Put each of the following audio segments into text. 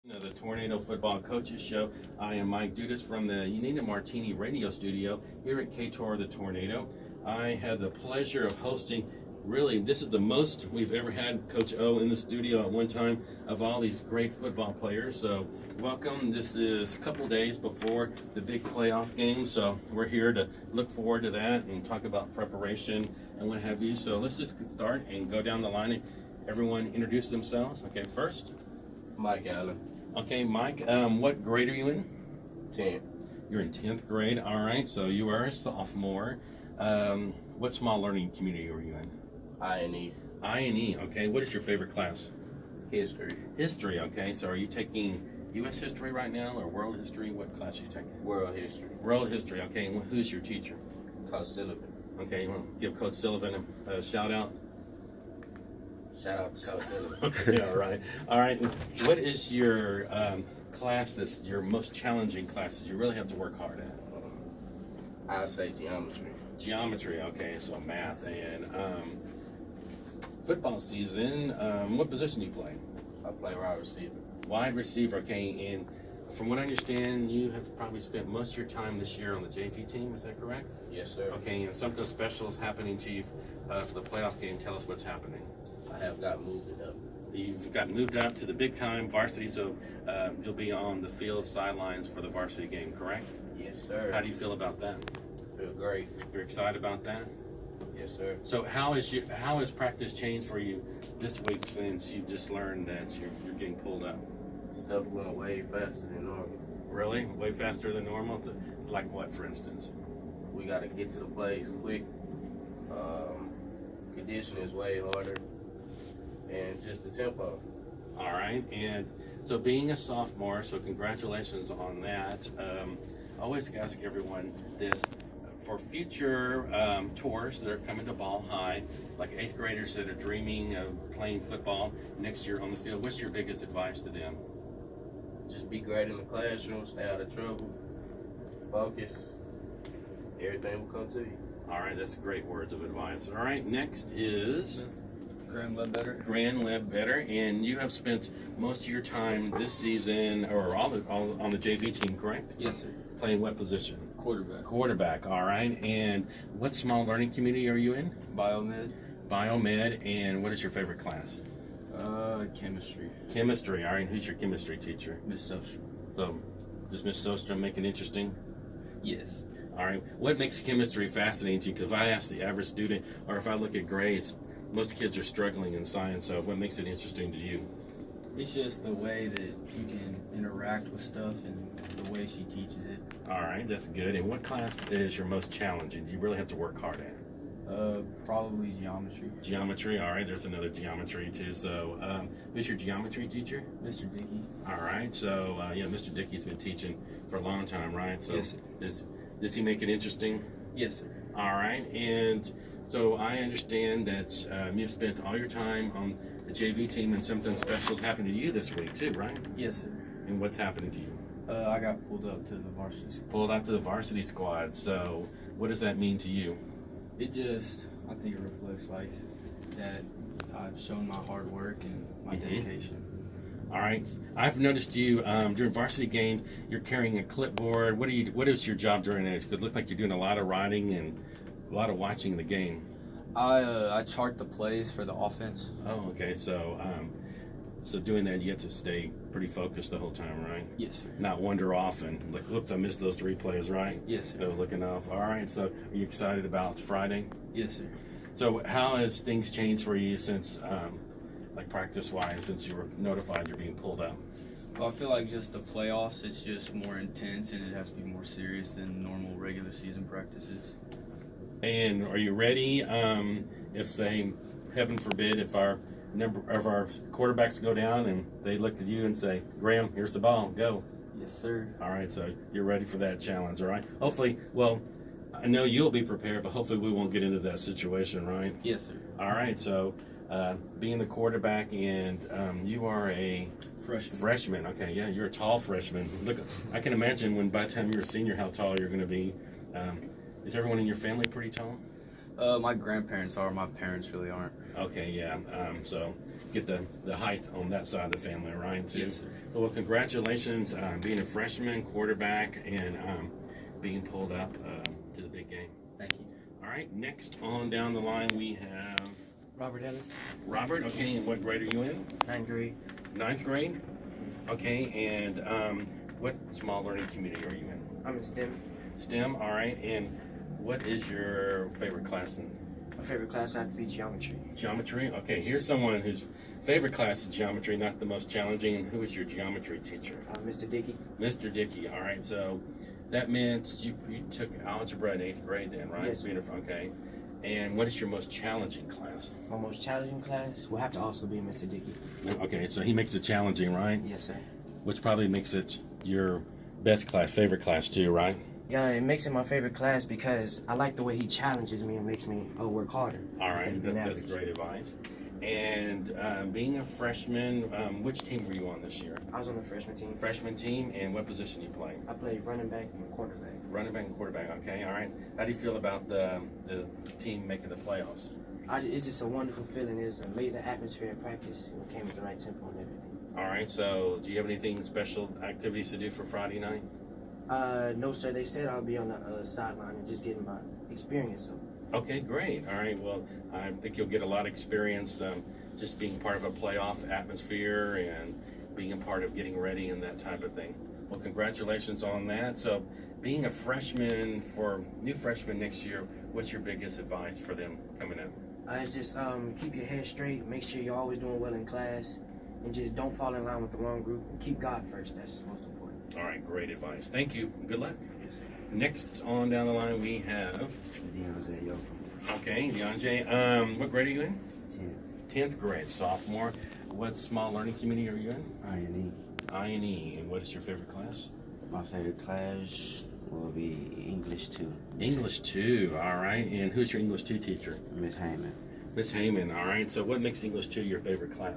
The Tornado Football Coaches Show. I am Mike Dudas from the Unina Martini radio studio here at Ktor the Tornado. I have the pleasure of hosting, really, this is the most we've ever had Coach O in the studio at one time of all these great football players. So welcome. This is a couple days before the big playoff game, so we're here to look forward to that and talk about preparation and what have you. So let's just get started and go down the line and everyone introduce themselves. Okay, first. Mike Allen. Okay, Mike, what grade are you in? 10th. You're in 10th grade. All right, so you are a sophomore. What small learning community are you in? I&E. I&E, okay. What is your favorite class? History. History, okay. So are you taking U.S. history right now or world history? What class are you taking? World history. World history, okay. And who's your teacher? Coach Sullivan. Okay, you want to give Coach Sullivan a shout out? Shout out to Coach Sullivan. Okay, all right. All right. What is your class that's your most challenging class that you really have to work hard at? I'll say geometry. Geometry, okay, so math. And football season, what position do you play? I play wide receiver. Wide receiver, okay. And from what I understand, you have probably spent most of your time this year on the JV team, is that correct? Yes, sir. Okay, and something special is happening to you for the playoff game. Tell us what's happening. I have got moved up. You've got moved up to the big time varsity, so you'll be on the field sidelines for the varsity game, correct? Yes, sir. How do you feel about that? Feel great. You're excited about that? Yes, sir. So how has practice changed for you this week since you've just learned that you're getting pulled up? Stuff went way faster than normal. Really? Way faster than normal? Like what, for instance? We got to get to the plays quick. Conditioning is way harder. And just the tempo. All right. And so being a sophomore, so congratulations on that. I always ask everyone this. For future tours that are coming to Ball High, like 8th graders that are dreaming of playing football next year on the field, what's your biggest advice to them? Just be great in the classroom, stay out of trouble, focus, everything will come to you. All right, that's great words of advice. All right, next is Graham Ledbetter. Grand Ledbetter, and you have spent most of your time this season, or all on the JV team, correct? Yes, sir. Playing what position? Quarterback. Quarterback, all right. And what small learning community are you in? Biomed. Biomed, and what is your favorite class? Chemistry. Chemistry, all right. Who's your chemistry teacher? Miss Sostrom. So, does Miss Sostrom make it interesting? Yes. All right. What makes chemistry fascinating to you? Because if I ask the average student, or if I look at grades, most kids are struggling in science, so what makes it interesting to you? It's just the way that you can interact with stuff and the way she teaches it. All right, that's good. And what class is your most challenging? Do you really have to work hard at? Probably geometry. Geometry, all right. There's another geometry too. So, who's your geometry teacher? Mr. Dickey. All right. So, yeah, Mr. Dickey's been teaching for a long time, right? So, Yes, sir. Does he make it interesting? Yes, sir. All right. And so I understand that you've spent all your time on the JV team, and something special has happened to you this week too, right? Yes, sir. And what's happening to you? I got pulled up to the varsity squad. Pulled out to the varsity squad. So, what does that mean to you? It just, I think it reflects like that I've shown my hard work and my dedication. All right. I've noticed you during varsity games. You're carrying a clipboard. What is your job during that? It looks like you're doing a lot of writing and a lot of watching the game. I chart the plays for the offense. Oh, okay. So, so doing that, you have to stay pretty focused the whole time, right? Yes, sir. Not wander off and like, whoops, I missed those 3 plays, right? Yes, sir. So looking off. All right. So, are you excited about Friday? Yes, sir. So, how has things changed for you since, like practice-wise, since you were notified you're being pulled out? Well, I feel like just the playoffs, it's just more intense and it has to be more serious than normal regular season practices. And are you ready? If, say, heaven forbid, if our quarterbacks go down and they look at you and say, "Graham, here's the ball, go." Yes, sir. All right, so you're ready for that challenge, all right? Hopefully, well, I know you'll be prepared, but hopefully we won't get into that situation, right? Yes, sir. All right, so being the quarterback, and you are a freshman. Okay, yeah, you're a tall freshman. Look, I can imagine by the time you're a senior how tall you're going to be. Is everyone in your family pretty tall? My grandparents are. My parents really aren't. Okay, yeah. So get the height on that side of the family, right? Too. Yes, sir. So, well, congratulations on being a freshman quarterback and being pulled up to the big game. Thank you. All right, next on down the line we have Robert Ellis, Robert. Okay, and what grade are you in? 9th grade. 9th grade. Okay, and what small learning community are you in? I'm in STEM. STEM. All right, and what is your favorite class in My favorite class would have to be geometry. geometry? Okay, here's someone whose favorite class is geometry, not the most challenging. Who is your geometry teacher? Mr. Dickey. Mr. Dickey. All right, so that meant you took algebra in 8th grade then, right? Yes, sir. Beautiful. Okay. And what is your most challenging class? My most challenging class will have to also be Mr. Dickey. Okay, so he makes it challenging, right? Yes, sir. Which probably makes it your best class, favorite class too, right? Yeah, it makes it my favorite class because I like the way he challenges me and makes me work harder. All instead right, of being that's average. great advice. And being a freshman, which team were you on this year? I was on the freshman team. Freshman team, and what position you play? I played running back and quarterback. Running back and quarterback. Okay, all right. How do you feel about the team making the playoffs? It's just a wonderful feeling. It's an amazing atmosphere at practice. We came with the right tempo and everything. All right. So, do you have anything special activities to do for Friday night? No, sir. They said I'll be on the sideline and just getting my experience. So Okay, great. All right. Well, I think you'll get a lot of experience just being part of a playoff atmosphere and being a part of getting ready and that type of thing. Well, congratulations on that. So, being a freshman for new freshmen next year, what's your biggest advice for them coming up? it's just keep your head straight. Make sure you're always doing well in class, and just don't fall in line with the wrong group. And keep God first. That's most important. All right, great advice. Thank you. Good luck. Next on down the line, we have, okay, DeAndre. What grade are you in? 10th grade, sophomore. What small learning community are you in? I&E. And what is your favorite class? My favorite class will be English 2. English 2, all right. And who's your English 2 teacher? Miss Heyman. Miss Heyman, all right. So what makes English 2 your favorite class?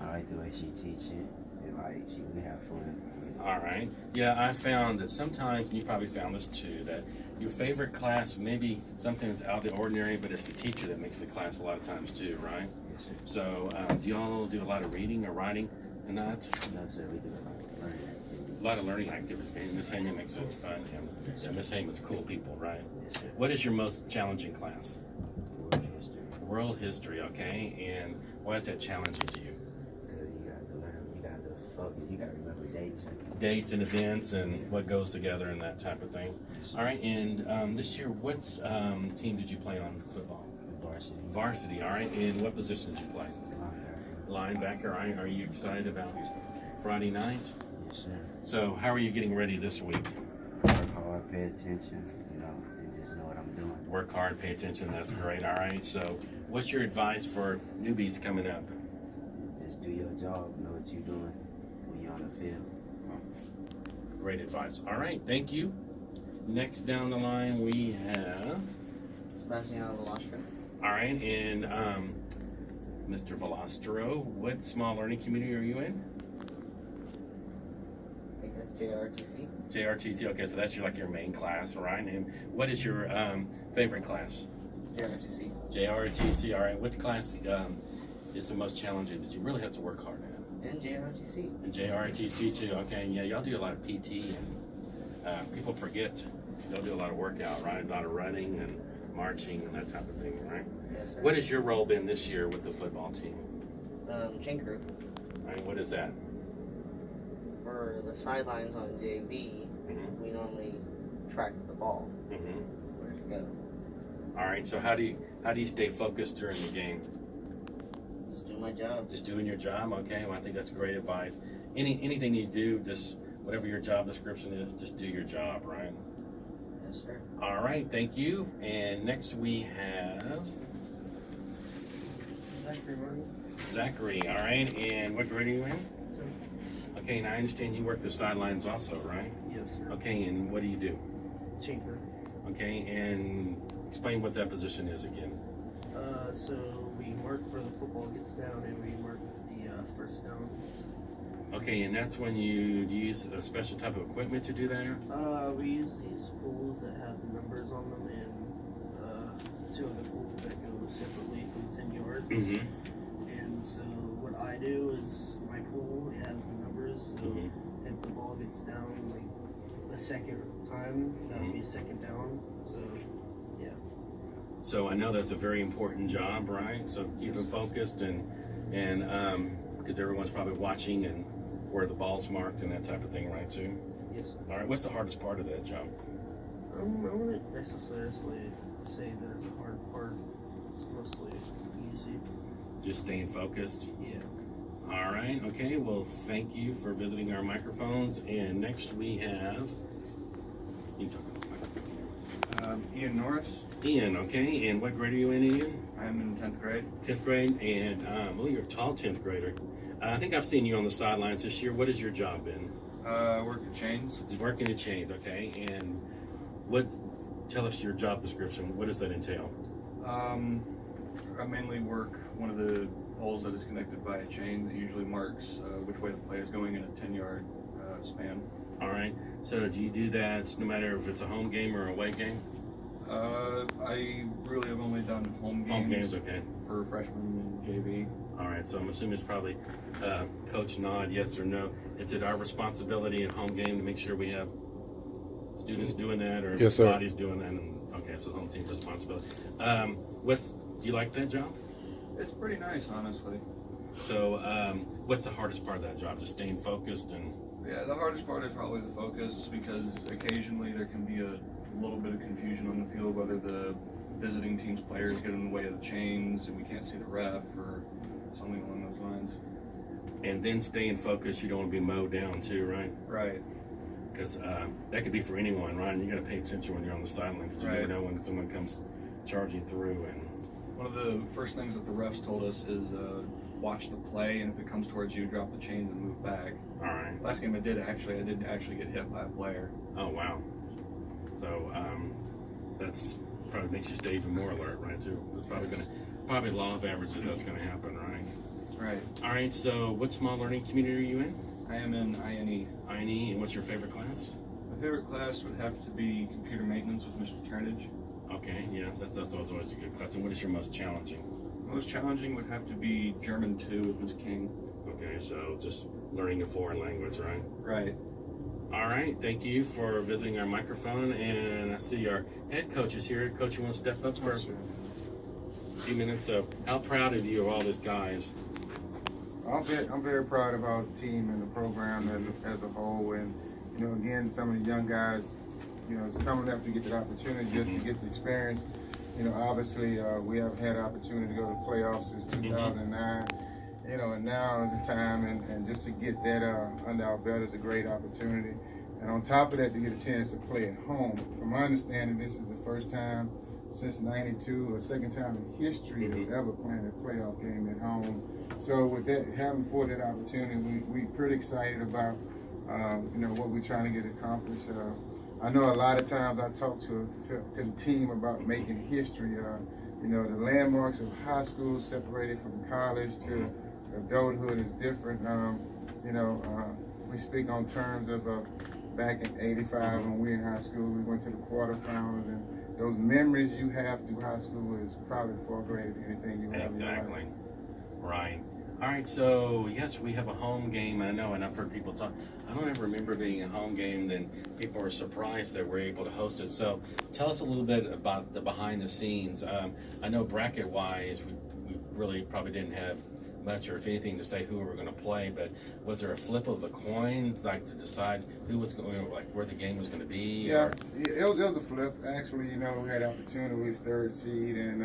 I like the way she teaches it. And we have fun with it. All right. Yeah, I found that sometimes, and you probably found this too, that your favorite class may be something that's out of the ordinary, but it's the teacher that makes the class a lot of times too, right? Yes, sir. So do y'all do a lot of reading or writing and that? No, sir, we do a lot of learning activities. A lot of learning activities. Miss Heyman makes it fun. And Miss Heyman's cool people, right? Yes, sir. What is your most challenging class? World history. World history, okay. And why is that challenging to you? Because you got to learn, you got to focus, you got to remember dates. Dates and events and what goes together and that type of thing. All right, and this year, what team did you play on football? Varsity. Varsity, all right. And what position did you play? Linebacker. Linebacker, all right. Are you excited about Friday night? Yes, sir. So how are you getting ready this week? Work hard, pay attention, and just know what I'm doing. Work hard, pay attention, that's great, all right. So what's your advice for newbies coming up? Just do your job, know what you're doing when you're on the field. Great advice. All right, thank you. Next down the line, we have, Sebastiano Velastro. all right, and Mr. Velastro, what small learning community are you in? I think that's JRTC. JRTC, okay, so that's your main class, all right? And what is your favorite class? JRTC. JRTC, all right. What class is the most challenging that you really have to work hard at? And JRTC. And JRTC too, okay. Yeah, y'all do a lot of PT and people forget y'all do a lot of workout, right? A lot of running and marching and that type of thing, right? Yes, sir. What has your role been this year with the football team? Chain crew. All right, what is that? For the sidelines on JV, Mm-hmm. we normally track the ball, Mm-hmm. where to go. All right, so how do you stay focused during the game? Just do my job. Just doing your job, okay? Well, I think that's great advice. Anything you do, just whatever your job description is, just do your job, right? Yes, sir. All right, thank you. And next we have Zachary Martin. Zachary. All right, and what grade are you in? Okay, and I understand you work the sidelines also, right? Yes, sir. Okay, and what do you do? Chamber. Okay, and explain what that position is again. So we mark where the football gets down and we mark the first downs. Okay, and that's when you use a special type of equipment to do that? We use these poles that have the numbers on them and two of the poles that go separately from 10 yards. Mm-hmm. And so what I do is my pool has the numbers. So Mhm. if the ball gets down like the second time, that would be a second down. So yeah. So I know that's a very important job, right? So keep them focused and because everyone's probably watching and where the ball's marked and that type of thing, right? Too. Yes. Sir. All right. What's the hardest part of that job? I wouldn't necessarily say that it's a hard part. It's mostly easy. Just staying focused. Yeah. All right. Okay. Well, thank you for visiting our microphones. And next we have. You can talk on this microphone here. Ian Norris. Ian. Okay. And what grade are you in, Ian? I'm in 10th grade. 10th grade. And you're a tall 10th grader. I think I've seen you on the sidelines this year. What has your job been? I work the chains. It's working the chains. Okay. And tell us your job description. What does that entail? I mainly work one of the poles that is connected by a chain that usually marks which way the play is going in a 10-yard span. All right. So do you do that no matter if it's a home game or away game? I really have only done home games. Home games, okay. For freshman and JV. All right. So I'm assuming it's probably coach nod, yes or no. Is it our responsibility at home game to make sure we have students doing that or Yes, sir. bodies doing that? And, okay, so home team's responsibility. Do you like that job? It's pretty nice, honestly. So what's the hardest part of that job? Just staying focused and. Yeah, the hardest part is probably the focus because occasionally there can be a little bit of confusion on the field whether the visiting team's players get in the way of the chains and we can't see the ref or something along those lines. And then staying focused, you don't want to be mowed down too, right? Right. Because that could be for anyone, right? And you got to pay attention when you're on the sideline because you never Right. know when someone comes charging through. And One of the first things that the refs told us is watch the play, and if it comes towards you, drop the chains and move back. all right. Last game I did actually get hit by a player. Oh wow. So that's probably makes you stay even more alert, right? Too. It's probably law of averages. That's gonna happen, right? Right. All right. So what small learning community are you in? I am in INE. INE. And what's your favorite class? My favorite class would have to be computer maintenance with Mr. Turnage. Okay. Yeah. That's always a good class. And what is your most challenging? Most challenging would have to be German 2 with Ms. King. Okay. So just learning a foreign language, right? Right. All right, thank you for visiting our microphone, and I see our head coach is here. Coach, you want to step up for a few minutes? So, how proud of you of all these guys? I'm very proud of our team and the program as a whole. And, again, some of the young guys, it's coming up to get that opportunity just to get the experience. Obviously, we haven't had an opportunity to go to the playoffs since 2009. And now is the time, and just to get that under our belt is a great opportunity. And on top of that, to get a chance to play at home. From my understanding, this is the first time since '92, or second time in history that we've ever played a playoff game at home. So with that, having for that opportunity, we pretty excited about what we're trying to get accomplished. I know a lot of times I talk to the team about making history. The landmarks of high school separated from college to adulthood is different. We speak on terms of back in '85 when we were in high school, we went to the quarterfinals, and those memories you have through high school is probably far greater than anything you have in your life. Exactly. Right. All right, so yes, we have a home game. I know, and I've heard people talk. I don't ever remember being a home game, then people are surprised that we're able to host it. So tell us a little bit about the behind the scenes. I know bracket-wise, we really probably didn't have much, or if anything, to say who we were going to play, but was there a flip of the coin, like to decide who was going, like where the game was going to be? Yeah, it was a flip. Actually, we had the opportunity. We was third seed, and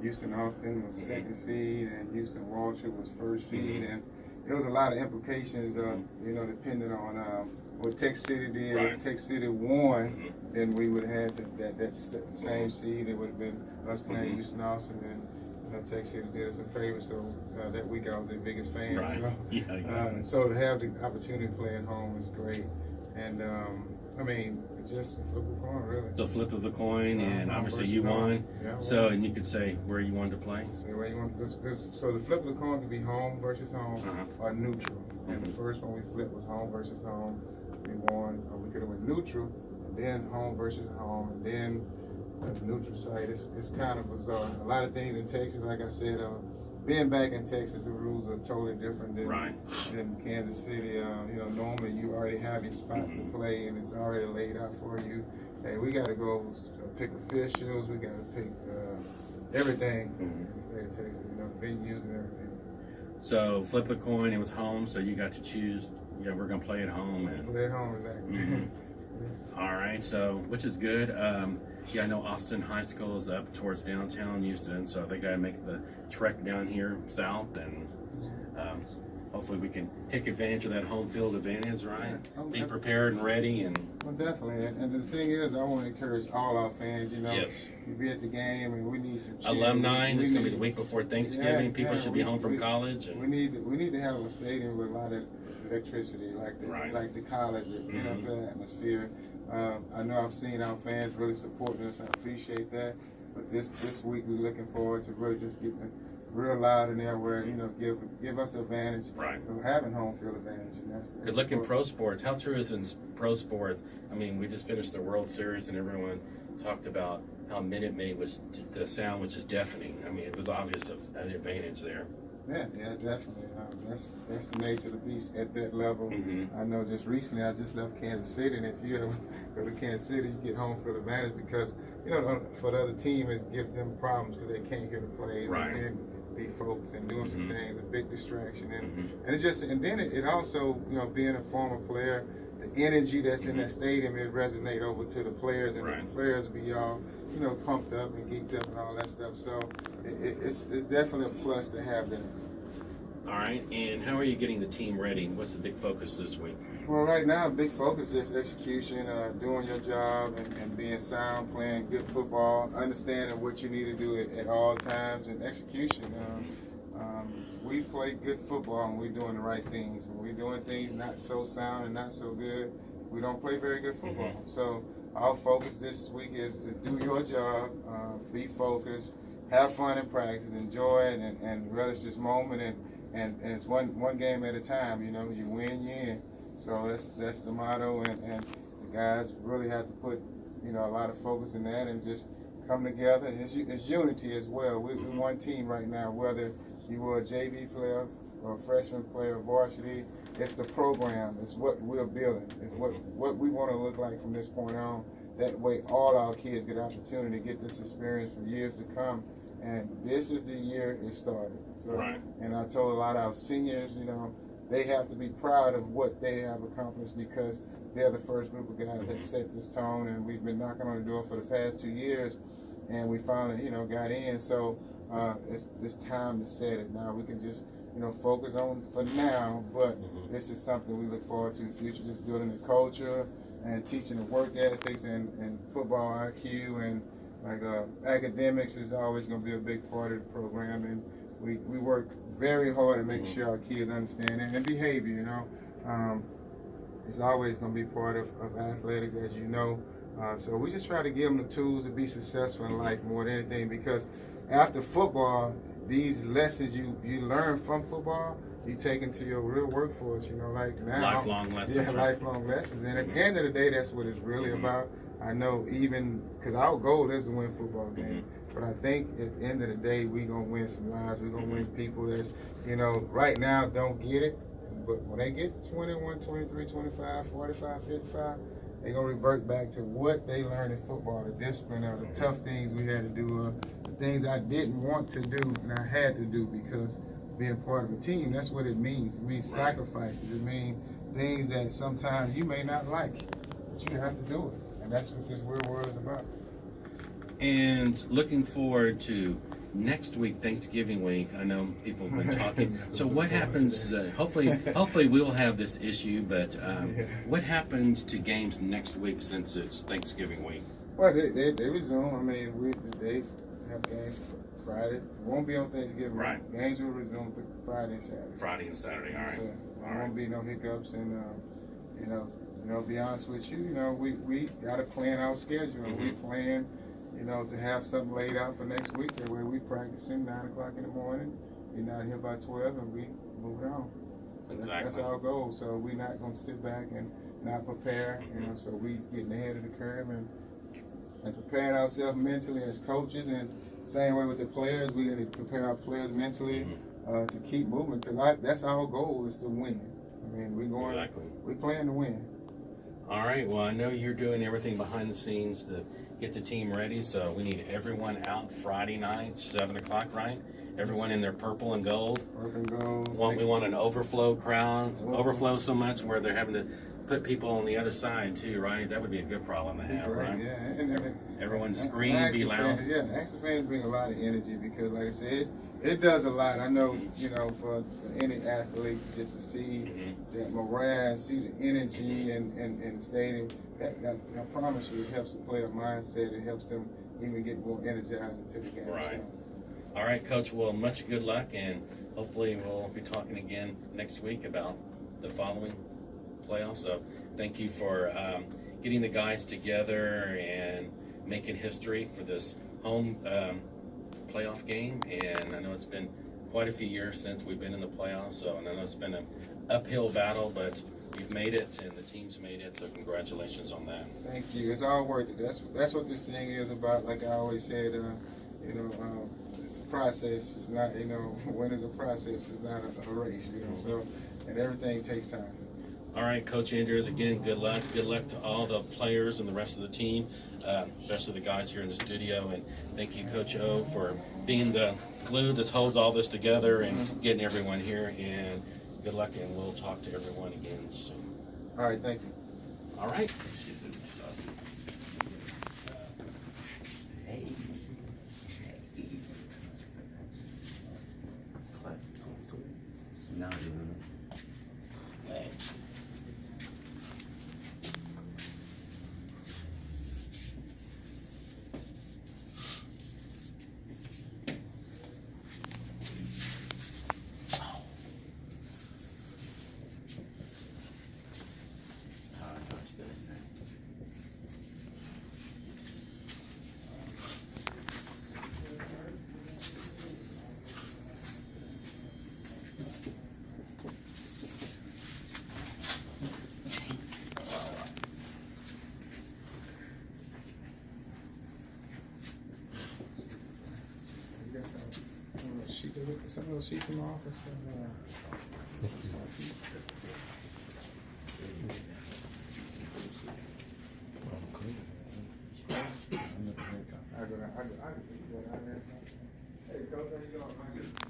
Houston Austin was second seed, and Houston Walter was first seed, and there was a lot of implications, depending on what Tech City did. Right. If Tech City won, then we would have had that same seed. It would have been us playing Houston Austin, and Tech City did us a favor. So that week I was their biggest fan. Right. So, Yeah, exactly. so to have the opportunity to play at home was great, and it's just a flip of the coin, really. So flip of the coin, and Home obviously versus you home. won. Yeah, I So, won. and you could say where you wanted to play. So where you want? So the flip of the coin could be home versus home or neutral. And the first one we flipped was home versus home. We won. We could have went neutral, and then home versus home, and then the neutral site. It's kind of bizarre. A lot of things in Texas, like I said, being back in Texas, the rules are totally different than Right. than Kansas City. Normally you already have your spot to play and it's already laid out for you. Hey, we got to go pick officials. We got to pick everything in the state of Texas. Venues and everything. So flip the coin. It was home, so you got to choose. Yeah, we're gonna play at home. And Play at home, exactly. all right, so which is good. I know Austin High School is up towards downtown Houston, so they got to make the trek down here south, and hopefully we can take advantage of that home field advantage, right? Be prepared and ready, and Well, definitely. And the thing is, I want to encourage all our fans. Yes. You be at the game, and we need some cheer. alumni. We It's gonna be need- the week before Thanksgiving. Yeah, People yeah, should be home from college. We And, need to have a stadium with a lot of electricity, like the college, NFL atmosphere. I know I've seen our fans really supporting us. I appreciate that. But this week we're looking forward to really just getting real loud in there, where give us advantage. Right. So having home field advantage, and that's Because look in pro sports, how true is in pro sports? I mean, we just finished the World Series, and everyone talked about how Minute Maid was, the sound was just deafening. I mean, it was obvious an advantage there. Yeah, definitely. That's the nature of the beast at that level. Mhm. I know just recently I just left Kansas City, and if you ever go to Kansas City, you get home field advantage because for the other team it gives them problems because they can't hear the plays. Right. They can't be focused and doing some things, a big distraction, and Mhm. and it also being a former player, the energy that's in that stadium, it resonate over to the players, and Right. the players be all pumped up and geeked up and all that stuff. So it's definitely a plus to have that. All right, and how are you getting the team ready? What's the big focus this week? Well, right now, big focus is execution, doing your job and being sound, playing good football, understanding what you need to do at all times, and execution. We play good football and we're doing the right things. When we're doing things not so sound and not so good, we don't play very good football. So our focus this week is do your job, be focused, have fun in practice, enjoy it, and relish this moment. And it's one game at a time. You win, you in. So that's the motto, and the guys really have to put a lot of focus in that and just come together. And it's unity as well. We're one team right now, whether you were a JV player or a freshman player, varsity. It's the program. It's what we're building. It's what we want to look like from this point on. That way, all our kids get opportunity to get this experience for years to come. And this is the year it started. So, Right. And I told a lot of our seniors, they have to be proud of what they have accomplished because they're the first group of guys that set this tone. And we've been knocking on the door for the past 2 years, and we finally, got in. So it's time to set it. Now we can just, focus on for now. But this is something we look forward to in the future. Just building the culture and teaching the work ethics and football IQ and academics is always going to be a big part of the program, and we work very hard to make sure our kids understand it. And behavior, it's always going to be part of athletics, as you know. So we just try to give them the tools to be successful in life more than anything, because after football, these lessons you learn from football, you take into your real workforce, like now. Lifelong lessons. Yeah, lifelong lessons. And at the end of the day, that's what it's really about. I know even, because our goal is to win football game, but I think at the end of the day, we're going to win some lives. We're going to win people that's, right now don't get it. But when they get 21, 23, 25, 45, 55, they're going to revert back to what they learned in football, the discipline, the tough things we had to do, the things I didn't want to do and I had to do because being part of a team, that's what it means. It means sacrifices. It means things that sometimes you may not like, but you have to do it. And that's what this real world is about. And looking forward to next week, Thanksgiving week. I know people have been talking. So what happens to hopefully we'll have this issue, but what happens to games next week since it's Thanksgiving week? Well, they resume. I mean, they have games Friday. It won't be on Thanksgiving. Right. Games will resume Friday and Saturday. Friday and Saturday, all right. So there won't be no hiccups, and to be honest with you, we got to plan our schedule. We plan, to have something laid out for next week. That way we practicing 9 o'clock in the morning. We're not here by 12, and we move on. So that's our goal. So we're not going to sit back and not prepare. So we getting ahead of the curve and preparing ourselves mentally as coaches and Same way with the players, we got to prepare our players mentally to keep moving, because that's our goal, is to win. I mean, we playing to win. All right, well, I know you're doing everything behind the scenes to get the team ready, so we need everyone out Friday night, 7 o'clock, right? Everyone in their purple and gold. Purple and gold. We want an overflow crowd. Overflow so much where they're having to put people on the other side too, right? That would be a good problem to have, right? Yeah, and everyone scream, be loud. Action fans bring a lot of energy, because, like I said, it does a lot. I know, for any athlete, just to see that morale, see the energy and the stadium, that, I promise you, it helps the player mindset. It helps them even get more energized into the game. Right. So. All right, Coach. Well, much good luck, and hopefully we'll be talking again next week about the following playoffs. So thank you for getting the guys together and making history for this home playoff game. And I know it's been quite a few years since we've been in the playoffs, so I know it's been an uphill battle, but we've made it and the team's made it, so congratulations on that. Thank you. It's all worth it. That's what this thing is about. Like I always said, it's a process. It's not, when it's a process, it's not a race, so, and everything takes time. All right, Coach Andrews, again, good luck. Good luck to all the players and the rest of the team, especially the guys here in the studio. And thank you, Coach O, for being the glue that holds all this together and getting everyone here. And good luck, and we'll talk to everyone again soon. All right, thank you. All right. Hey. No, dude. Hey. Some of those sheets in my office. I go. Hey, Coach, how you doing?